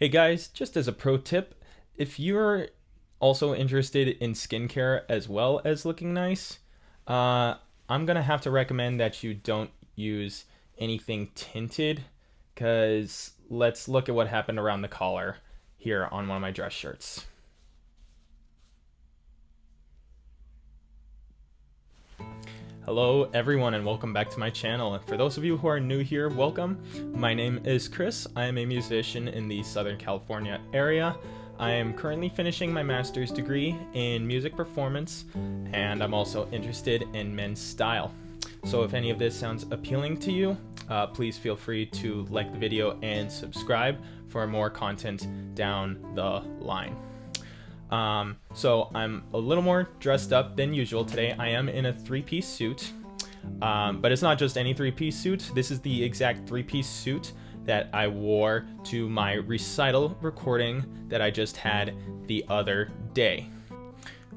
Hey guys, just as a pro tip, if you're also interested in skincare as well as looking nice, I'm gonna have to recommend that you don't use anything tinted, because let's look at what happened around the collar here on one of my dress shirts. Hello everyone and welcome back to my channel. For those of you who are new here, welcome. My name is Chris. I am a musician in the Southern California area. I am currently finishing my master's degree in music performance, and I'm also interested in men's style. So if any of this sounds appealing to you, please feel free to like the video and subscribe for more content down the line. So I'm a little more dressed up than usual today. I am in a three-piece suit, but it's not just any three-piece suit. This is the exact three-piece suit that I wore to my recital recording that I just had the other day.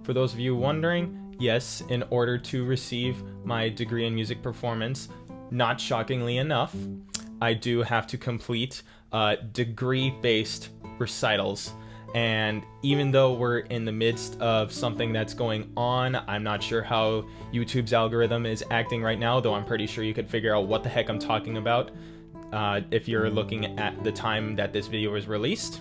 For those of you wondering, yes, in order to receive my degree in music performance, not shockingly enough, I do have to complete degree-based recitals. And even though we're in the midst of something that's going on, I'm not sure how YouTube's algorithm is acting right now, though I'm pretty sure you could figure out what the heck I'm talking about if you're looking at the time that this video was released.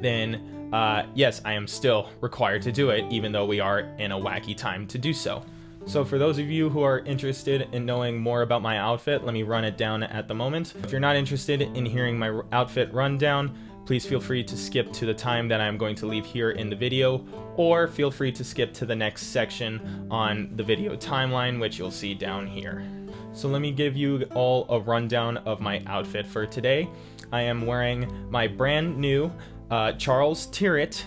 Then, yes, I am still required to do it, even though we are in a wacky time to do so. So for those of you who are interested in knowing more about my outfit, let me run it down at the moment. If you're not interested in hearing my outfit rundown, please feel free to skip to the time that I'm going to leave here in the video, or feel free to skip to the next section on the video timeline, which you'll see down here. So let me give you all a rundown of my outfit for today. I am wearing my brand new Charles Tyrwhitt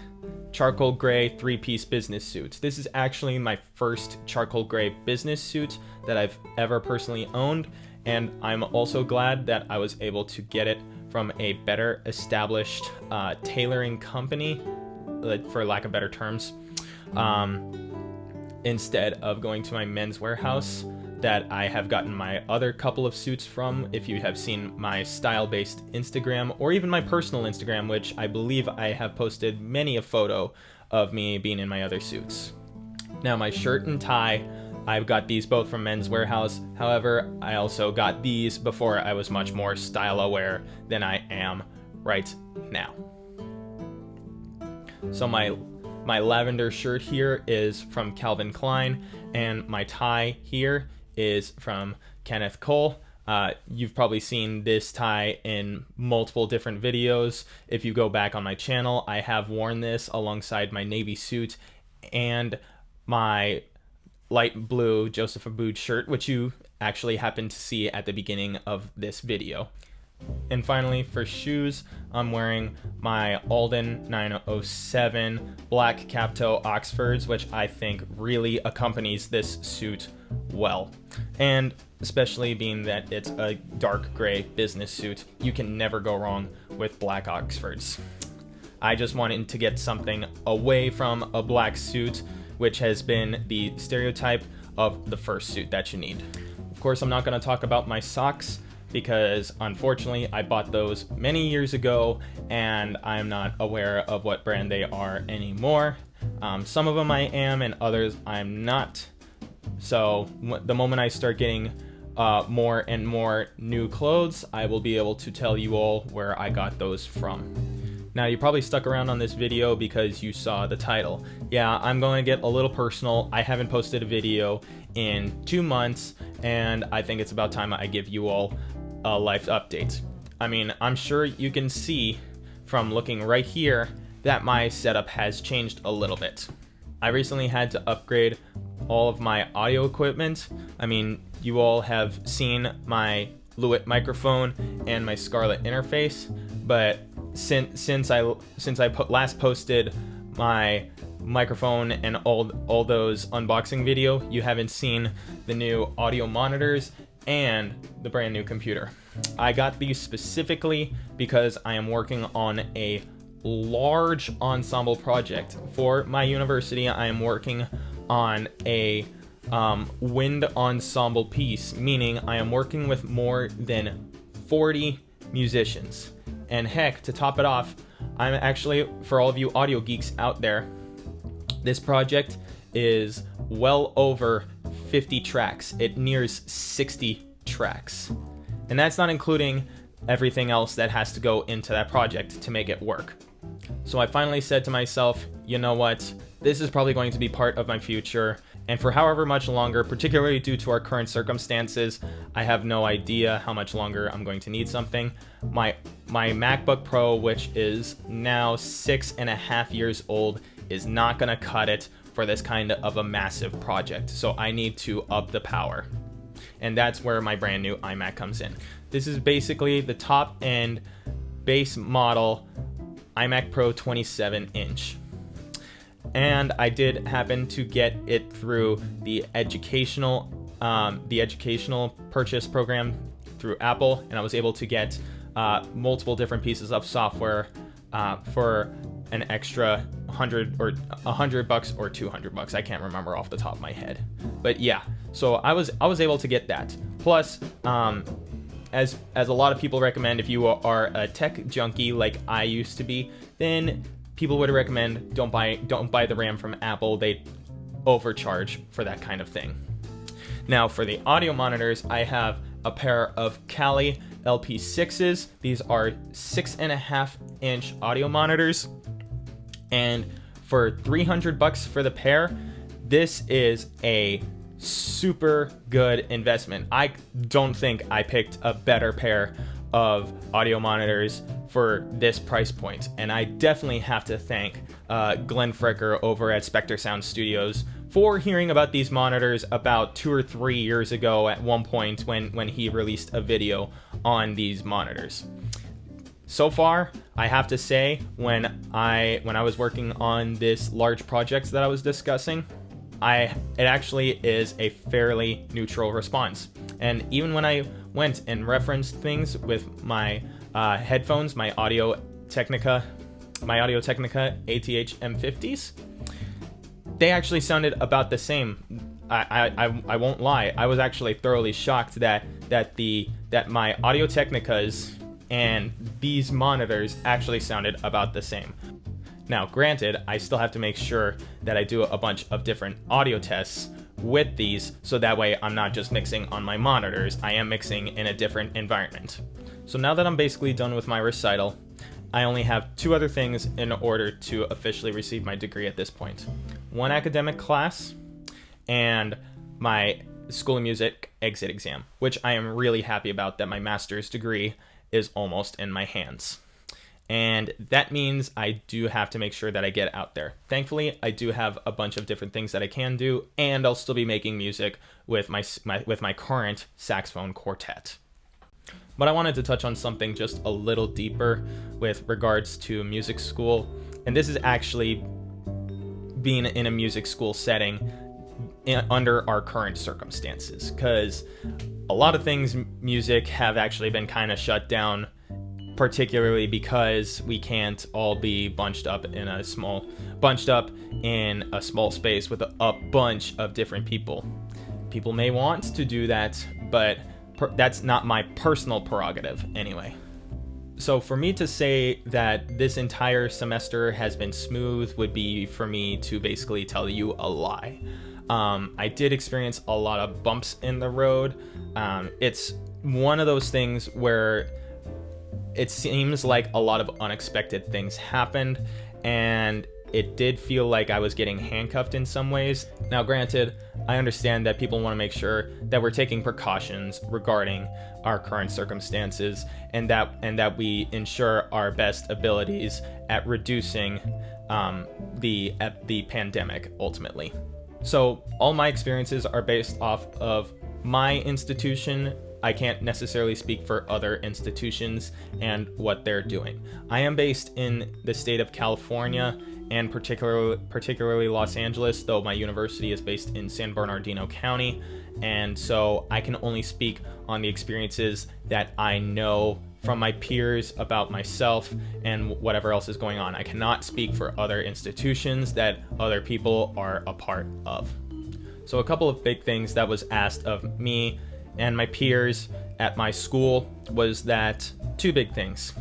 charcoal gray three-piece business suit. This is actually my first charcoal gray business suit that I've ever personally owned, and I'm also glad that I was able to get it from a better established tailoring company, for lack of better terms, instead of going to my Men's Warehouse that I have gotten my other couple of suits from. If you have seen my style-based Instagram, or even my personal Instagram, which I believe I have posted many a photo of me being in my other suits. Now my shirt and tie, I've got these both from Men's Warehouse. However, I also got these before I was much more style aware than I am right now. So my lavender shirt here is from Calvin Klein, and my tie here is from Kenneth Cole. You've probably seen this tie in multiple different videos. If you go back on my channel, I have worn this alongside my navy suit and my light blue Joseph Abboud shirt, which you actually happen to see at the beginning of this video. And finally, for shoes, I'm wearing my Alden 907 black cap toe Oxfords, which I think really accompanies this suit well. And especially being that it's a dark gray business suit, you can never go wrong with black Oxfords. I just wanted to get something away from a black suit, which has been the stereotype of the first suit that you need. Of course, I'm not going to talk about my socks, because unfortunately I bought those many years ago and I'm not aware of what brand they are anymore. Some of them I am and others I'm not. So the moment I start getting more and more new clothes, I will be able to tell you all where I got those from. Now, you probably stuck around on this video because you saw the title. Yeah, I'm going to get a little personal. I haven't posted a video in 2 months, and I think it's about time I give you all a life update. I mean, I'm sure you can see from looking right here that my setup has changed a little bit. I recently had to upgrade all of my audio equipment. I mean, you all have seen my Lewitt microphone and my Scarlett interface, but since I last posted my microphone and all those unboxing video, you haven't seen the new audio monitors and the brand new computer. I got these specifically because I am working on a large ensemble project for my university. I am working on a wind ensemble piece, meaning I am working with more than 40 musicians. And heck, to top it off, I'm actually, for all of you audio geeks out there, this project is well over 50 tracks. It nears 60 tracks. And that's not including everything else that has to go into that project to make it work. So I finally said to myself, you know what? This is probably going to be part of my future. And for however much longer, particularly due to our current circumstances, I have no idea how much longer I'm going to need something. My MacBook Pro, which is now 6.5 years old, is not gonna cut it for this kind of a massive project. So I need to up the power. And that's where my brand new iMac comes in. This is basically the top end base model iMac Pro 27-inch. And I did happen to get it through the educational purchase program through Apple, and I was able to get multiple different pieces of software for an extra $100 or $100 or $200. I can't remember off the top of my head, but yeah. So I was able to get that. Plus, as a lot of people recommend, if you are a tech junkie like I used to be, then people would recommend don't buy the RAM from Apple. They overcharge for that kind of thing. Now for the audio monitors, I have a pair of Kali LP6s. These are 6.5-inch audio monitors, and for $300 for the pair, this is a super good investment. I don't think I picked a better pair of audio monitors for this price point, and I definitely have to thank Glenn Fricker over at Spectre Sound Studios for hearing about these monitors about 2 or 3 years ago at one point when he released a video on these monitors. So far, I have to say, when I was working on this large project that I was discussing, it actually is a fairly neutral response. And even when I went and referenced things with my headphones, my Audio Technica ATH M50s, they actually sounded about the same. I won't lie. I was actually thoroughly shocked that my Audio Technicas and these monitors actually sounded about the same. Now, granted, I still have to make sure that I do a bunch of different audio tests with these, so that way I'm not just mixing on my monitors, I am mixing in a different environment. So now that I'm basically done with my recital, I only have 2 other things in order to officially receive my degree at this point. One academic class and my School of Music exit exam, which I am really happy about that my master's degree is almost in my hands. And that means I do have to make sure that I get out there. Thankfully, I do have a bunch of different things that I can do, and I'll still be making music with my current saxophone quartet. But I wanted to touch on something just a little deeper with regards to music school, and this is actually being in a music school setting under our current circumstances, because a lot of things music have actually been kind of shut down, particularly because we can't all be bunched up in a small space with a bunch of different people. People may want to do that, but that's not my personal prerogative anyway. So for me to say that this entire semester has been smooth would be for me to basically tell you a lie. I did experience a lot of bumps in the road. It's one of those things where it seems like a lot of unexpected things happened, and it did feel like I was getting handcuffed in some ways. Now, granted, I understand that people want to make sure that we're taking precautions regarding our current circumstances, and that we ensure our best abilities at reducing the pandemic ultimately. So all my experiences are based off of my institution. I can't necessarily speak for other institutions and what they're doing. I am based in the state of California, and particularly Los Angeles, though my university is based in San Bernardino County, and so I can only speak on the experiences that I know from my peers about myself and whatever else is going on. I cannot speak for other institutions that other people are a part of. So a couple of big things that was asked of me and my peers at my school was that 2 big things.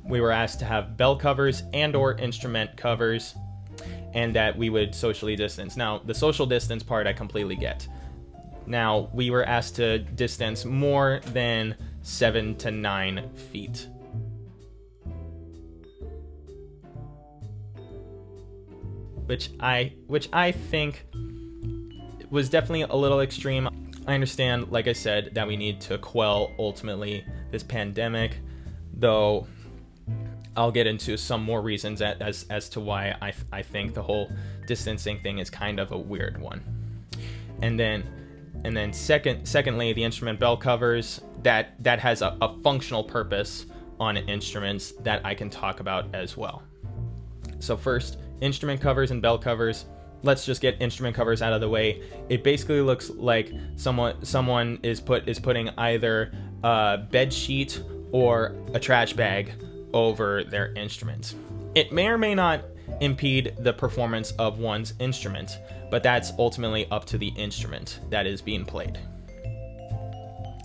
we were asked to have bell covers and or instrument covers, and that we would socially distance. Now, the social distance part I completely get. Now, we were asked to distance more than 7 to 9 feet. Which I think was definitely a little extreme. I understand, like I said, that we need to quell ultimately this pandemic, though I'll get into some more reasons as to why I think the whole distancing thing is kind of a weird one. And then secondly, the instrument bell covers, that has a functional purpose on instruments that I can talk about as well. So first, instrument covers and bell covers. Let's just get instrument covers out of the way. It basically looks like someone is putting either a bed sheet or a trash bag over their instruments. It may or may not impede the performance of one's instrument, but that's ultimately up to the instrument that is being played.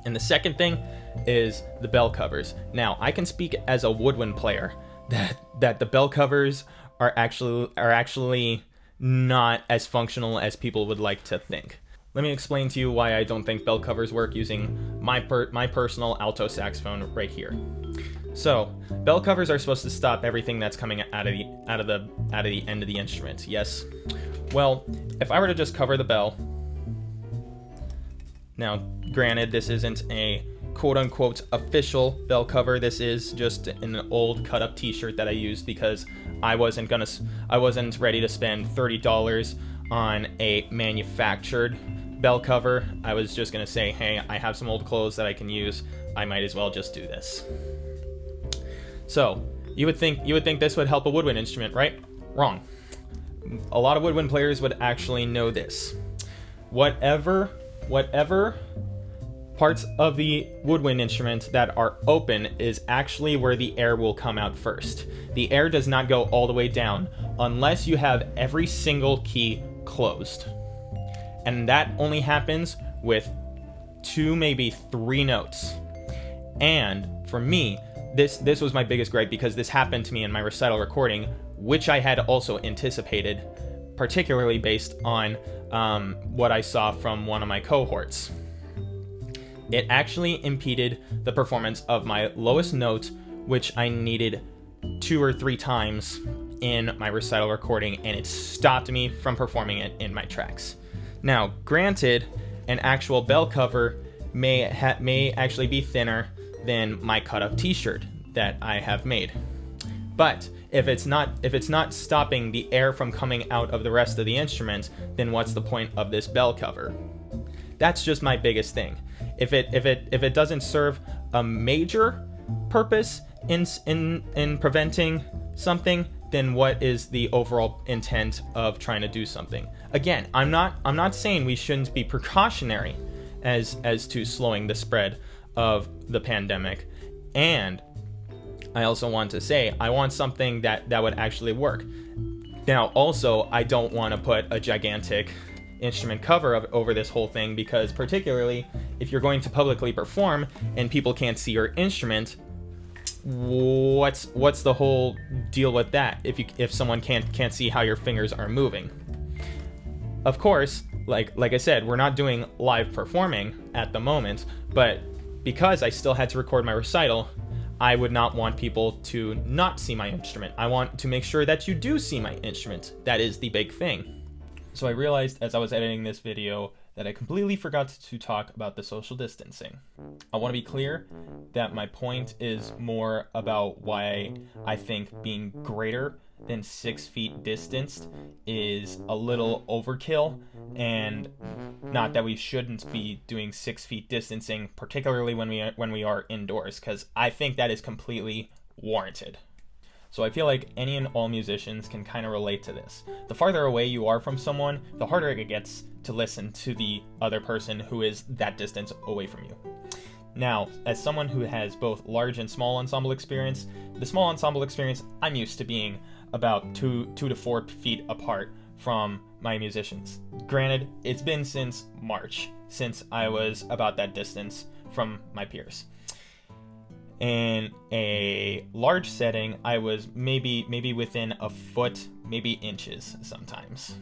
And the second thing is the bell covers. Now, I can speak as a woodwind player that the bell covers are actually not as functional as people would like to think. Let me explain to you why I don't think bell covers work using my personal alto saxophone right here. So, bell covers are supposed to stop everything that's coming out of the end of the instrument. Yes. Well, if I were to just cover the bell. Now, granted, this isn't a quote-unquote official bell cover. This is just an old cut-up t-shirt that I used because I wasn't ready to spend $30 on a manufactured bell cover. I was just gonna say, hey, I have some old clothes that I can use. I might as well just do this. So you would think this would help a woodwind instrument, right? Wrong. A lot of woodwind players would actually know this. Whatever parts of the woodwind instrument that are open is actually where the air will come out first. The air does not go all the way down unless you have every single key closed. And that only happens with 2, maybe 3 notes. And for me, this was my biggest gripe because this happened to me in my recital recording, which I had also anticipated, particularly based on what I saw from one of my cohorts. It actually impeded the performance of my lowest note, which I needed 2 or 3 times in my recital recording, and it stopped me from performing it in my tracks. Now, granted, an actual bell cover may actually be thinner than my cut-up t-shirt that I have made. But if it's not stopping the air from coming out of the rest of the instrument, then what's the point of this bell cover? That's just my biggest thing. If it doesn't serve a major purpose in preventing something, then what is the overall intent of trying to do something? Again, I'm not saying we shouldn't be precautionary as to slowing the spread of the pandemic, and I also want to say I want something that would actually work. Now, also, I don't want to put a gigantic instrument cover over this whole thing, because particularly if you're going to publicly perform and people can't see your instrument, what's the whole deal with that if someone can't see how your fingers are moving? Of course, like I said, we're not doing live performing at the moment, but because I still had to record my recital, I would not want people to not see my instrument. I want to make sure that you do see my instrument. That is the big thing. So I realized as I was editing this video that I completely forgot to talk about the social distancing. I want to be clear that my point is more about why I think being greater than 6 feet distanced is a little overkill, and not that we shouldn't be doing 6 feet distancing, particularly when we are indoors, because I think that is completely warranted. So I feel like any and all musicians can kind of relate to this. The farther away you are from someone, the harder it gets to listen to the other person who is that distance away from you. Now, as someone who has both large and small ensemble experience, the small ensemble experience, I'm used to being about 2 to 4 feet apart from my musicians. Granted, it's been since March since I was about that distance from my peers. In a large setting, I was maybe within a foot, maybe inches sometimes.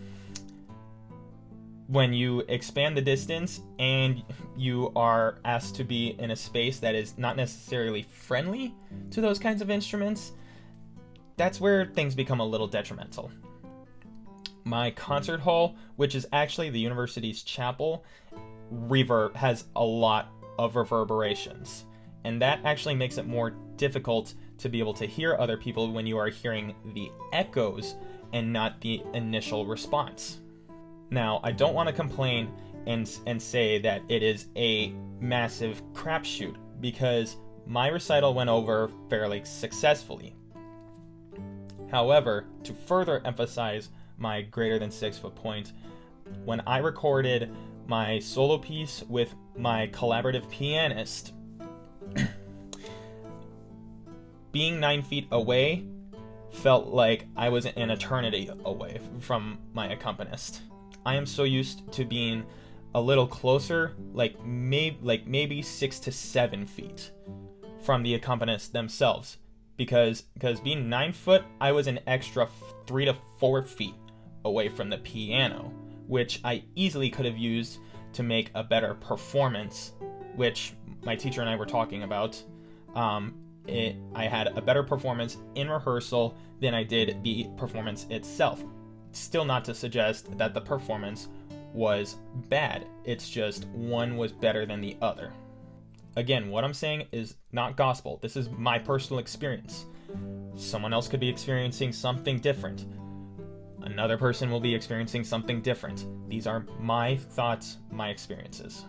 When you expand the distance and you are asked to be in a space that is not necessarily friendly to those kinds of instruments, that's where things become a little detrimental. My concert hall, which is actually the university's chapel, has a lot of reverberations, and that actually makes it more difficult to be able to hear other people when you are hearing the echoes and not the initial response. Now, I don't want to complain and say that it is a massive crapshoot, because my recital went over fairly successfully. However, to further emphasize my greater than 6 foot point, when I recorded my solo piece with my collaborative pianist, being 9 feet away felt like I was an eternity away from my accompanist. I am so used to being a little closer, like maybe 6 to 7 feet from the accompanists themselves, because being 9 foot, I was an extra 3 to 4 feet away from the piano, which I easily could have used to make a better performance, which my teacher and I were talking about. I had a better performance in rehearsal than I did the performance itself. Still not to suggest that the performance was bad. It's just one was better than the other. Again, what I'm saying is not gospel. This is my personal experience. Someone else could be experiencing something different. Another person will be experiencing something different. These are my thoughts, my experiences.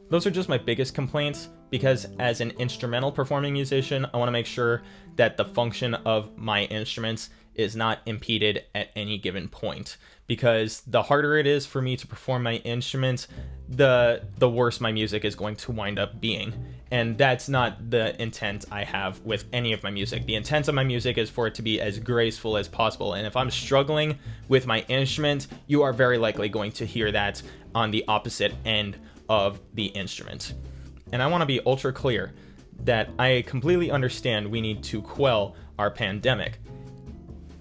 Those are just my biggest complaints, because as an instrumental performing musician, I want to make sure that the function of my instruments is not impeded at any given point, because the harder it is for me to perform my instruments, the worse my music is going to wind up being. And that's not the intent I have with any of my music. The intent of my music is for it to be as graceful as possible, and if I'm struggling with my instrument, you are very likely going to hear that on the opposite end of the instrument. And I want to be ultra clear that I completely understand we need to quell our pandemic,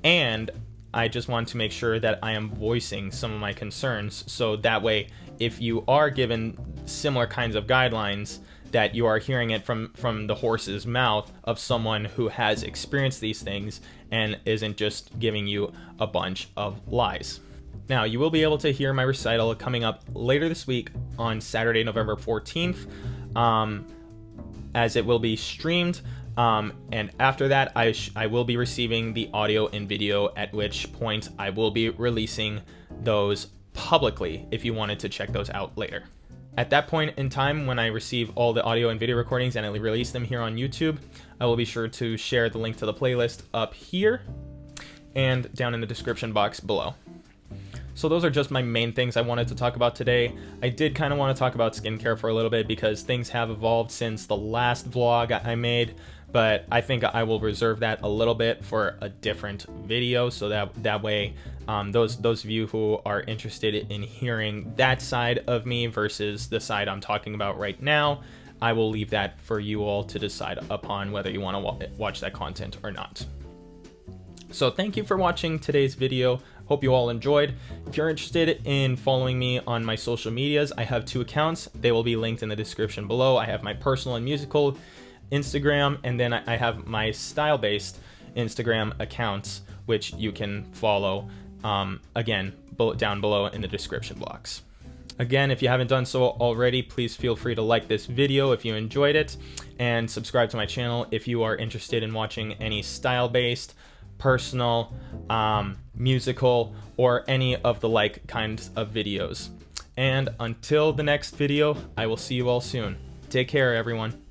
and I just want to make sure that I am voicing some of my concerns, so that way, if you are given similar kinds of guidelines, that you are hearing it from the horse's mouth of someone who has experienced these things and isn't just giving you a bunch of lies. Now, you will be able to hear my recital coming up later this week on Saturday, November 14th, as it will be streamed. And after that, I will be receiving the audio and video, at which point I will be releasing those publicly if you wanted to check those out later. At that point in time, when I receive all the audio and video recordings and I release them here on YouTube, I will be sure to share the link to the playlist up here and down in the description box below. So those are just my main things I wanted to talk about today. I did kind of want to talk about skincare for a little bit, because things have evolved since the last vlog I made, but I think I will reserve that a little bit for a different video, so that way those of you who are interested in hearing that side of me versus the side I'm talking about right now, I will leave that for you all to decide upon whether you want to watch that content or not. So thank you for watching today's video. Hope you all enjoyed. If you're interested in following me on my social medias, I have 2 accounts. They will be linked in the description below. I have my personal and musical Instagram, and then I have my style-based Instagram accounts, which you can follow, again, down below in the description box. Again, if you haven't done so already, please feel free to like this video if you enjoyed it, and subscribe to my channel if you are interested in watching any style-based, personal, musical, or any of the like kinds of videos. And until the next video, I will see you all soon. Take care, everyone.